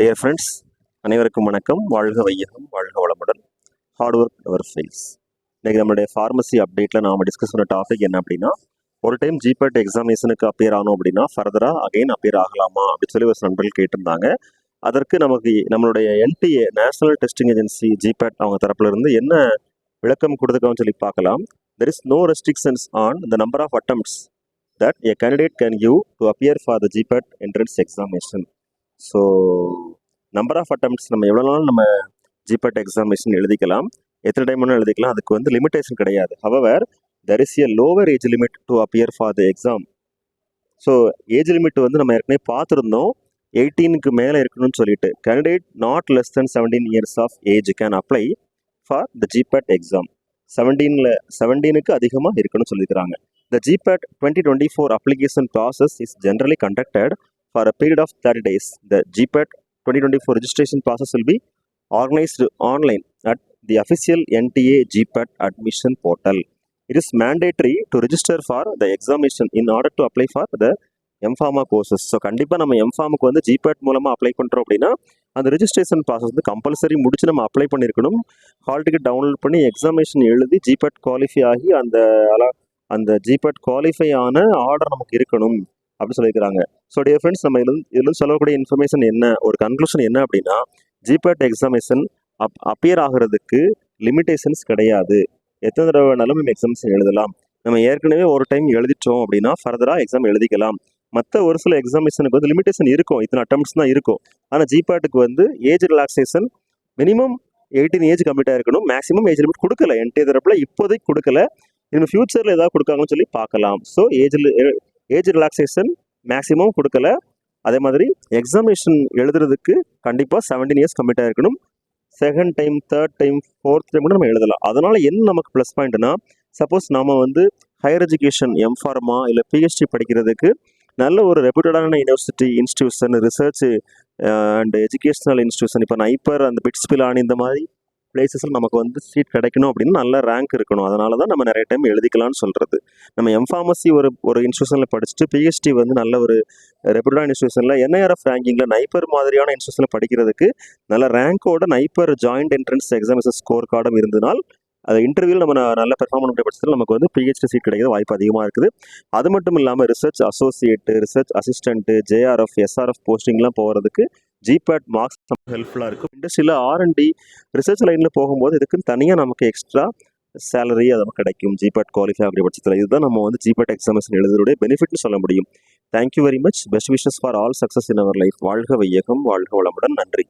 Dear friends, அனைவருக்கும் வணக்கம். வாழ்க வையகம், வாழ்க வளமுடன். Hard work never fails. இன்றைக்கி நம்மளுடைய ஃபார்மசி அப்டேட்டில் நாம் டிஸ்கஸ் பண்ண டாபிக் என்ன அப்படின்னா, ஒரு டைம் ஜிபேட் எக்ஸாமினேஷனுக்கு அப்பியர் ஆனோம் அப்படின்னா ஃபர்தராக அகைன் அப்பியர் ஆகலாமா அப்படின்னு சொல்லி ஒரு நண்பர்கள் கேட்டிருந்தாங்க. அதற்கு நமக்கு நம்மளுடைய என்டிஏ நேஷனல் டெஸ்டிங் ஏஜென்சி ஜிபேட் அவங்க தரப்புல இருந்து என்ன விளக்கம் கொடுத்துருக்கான்னு சொல்லி பார்க்கலாம். There is no restrictions on the number of attempts that a candidate can give to appear for the GPAT entrance examination. So number of attempts நம்ம எவ்வளோ நாள் நம்ம ஜிபேட் எக்ஸாமினேஷன் எழுதிக்கலாம், எத்தனை டைம் வேணாலும் எழுதிக்கலாம், அதுக்கு வந்து லிமிடேஷன் கிடையாது. However there is a lower age limit to appear for the exam. So age limit வந்து நம்ம ஏற்கனவே பார்த்துருந்தோம், 18க்கு மேலே இருக்கணும்னு சொல்லிட்டு. Candidate not less than 17 years of age can apply for the GPAT exam. 17க்கு அதிகமாக இருக்கணும்னு சொல்லியிருக்கிறாங்க. The GPAT 2024 application process is generally conducted for a period of 30 days. The GPAT 2024 registration process will be organized online at the official NTA GPAT admission portal. It is mandatory to register for the examination in order to apply for the M-Pharma courses. So கண்டிப்பாக நம்ம M-Pharmக்கு வந்து GPAT மூலமாக apply பண்ணுறோம் அப்படின்னா அந்த registration process வந்து compulsory முடிச்சு நம்ம அப்ளை பண்ணியிருக்கணும். ஹால் டிக்கெட் டவுன்லோட் பண்ணி எக்ஸாமினேஷன் எழுதி GPAT குவாலிஃபை ஆகி அந்த ஜிபேட் குவாலிஃபை ஆன ஆர்டர் நமக்கு இருக்கணும் அப்படின்னு சொல்லியிருக்கிறாங்க. ஸோ டியர் ஃப்ரெண்ட்ஸ், நம்ம இதில் சொல்லக்கூடிய இன்ஃபர்மேஷன் என்ன, ஒரு கன்க்ளூஷன் என்ன அப்படின்னா, ஜிபேட் எக்ஸாமினேஷன் அப்பியர் ஆகிறதுக்கு லிமிடேஷன்ஸ் கிடையாது. எத்தனை தடவை வேணாலும் நம்ம எக்ஸாமினேஷன் எழுதலாம். நம்ம ஏற்கனவே ஒரு டைம் எழுதிட்டோம் அப்படின்னா ஃபர்தராக எக்ஸாம் எழுதிக்கலாம். மற்ற ஒரு சில எக்ஸாமினேஷனுக்கு வந்து லிமிடேஷன் இருக்கும், இத்தனை அட்டம்ப்ட்ஸ் தான் இருக்கும். ஆனால் ஜிபேட்டுக்கு வந்து ஏஜ் ரிலாக்ஸேஷன் மினிமம் 18 ஏஜ் கம்ப்ளீட்டாக இருக்கணும். மேக்ஸிமம் ஏஜ் லிமிட் கொடுக்கல, என்டே தரப்புல இப்போதைக்கு கொடுக்கல. இன்னும் ஃபியூச்சரில் ஏதாவது கொடுக்காங்கன்னு சொல்லி பார்க்கலாம். ஸோ ஏஜ் ரிலாக்ஸேஷன் மேக்ஸிமம் கொடுக்கல. அதே மாதிரி எக்ஸாமினேஷன் எழுதுறதுக்கு கண்டிப்பாக 17 years கம்ப்ளீட்டாக இருக்கணும். Second time, third time, fourth time கூட நம்ம எழுதலாம். அதனால் என்ன நமக்கு ப்ளஸ் பாயிண்ட்னா, சப்போஸ் நம்ம வந்து ஹையர் எஜுகேஷன் எம்ஃபார்மா இல்லை பிஹெச்டி படிக்கிறதுக்கு நல்ல ஒரு ரெப்யூட்டடான university institution, research and educational institution, இப்போ நைப்பர், அந்த பிட்ஸ் பிலான், இந்த மாதிரி பிளேசஸில் நமக்கு வந்து சீட் கிடைக்கணும் அப்படின்னு நல்ல ரேங்க் இருக்கணும். அதனால தான் நம்ம நிறைய டைம் எழுதிக்கலாம்னு சொல்கிறது. நம்ம எம்ஃபார்மசி ஒரு இன்ஸ்டியூஷனில் படிச்சுட்டு பிஹெச்டி வந்து நல்ல ஒரு ரெப்யூட்டடான இன்ஸ்டியூஷனில் NIRF ரேங்கிங்கில் நைப்பர் மாதிரியான இன்ஸ்டியூஷனில் படிக்கிறதுக்கு நல்ல ரேங்கோட நைப்பர் ஜாயிண்ட் என்ட்ரன்ஸ் எக்ஸாமினேஷன் ஸ்கோர் கார்டும் இருந்தனால் அது இன்டர்வியூவில் நம்ம நல்ல பெர்ஃபார்ம் பண்ணுற பட்சத்தில் நமக்கு வந்து பிஹெச்டி சீட் கிடைக்கிற வாய்ப்பு அதிகமாக இருக்குது. அது மட்டும் இல்லாமல் research associate, research assistant, JRF, SRF போஸ்டிங்லாம் போகிறதுக்கு ஜிபேட் மார்க்ஸ் ஹெல்ப்ஃபுல்லாக இருக்கும். இண்டஸ்ட்ரியில் R&D ரிசர்ச் லைனில் போகும்போது இதுக்குன்னு தனியாக நமக்கு எக்ஸ்ட்ரா சேலரி அது நமக்கு கிடைக்கும் ஜிபேட் குவாலிஃபை ஆகிற பட்சத்தில். இதுதான் நம்ம வந்து ஜிபேட் எக்ஸாமினேஷன் எழுதுறதுடைய பெனிஃபிட்னு சொல்ல முடியும். Thank you very much. Best wishes for all success in our life. வாழ்க வையகம், வாழ்க வளமுடன். நன்றி.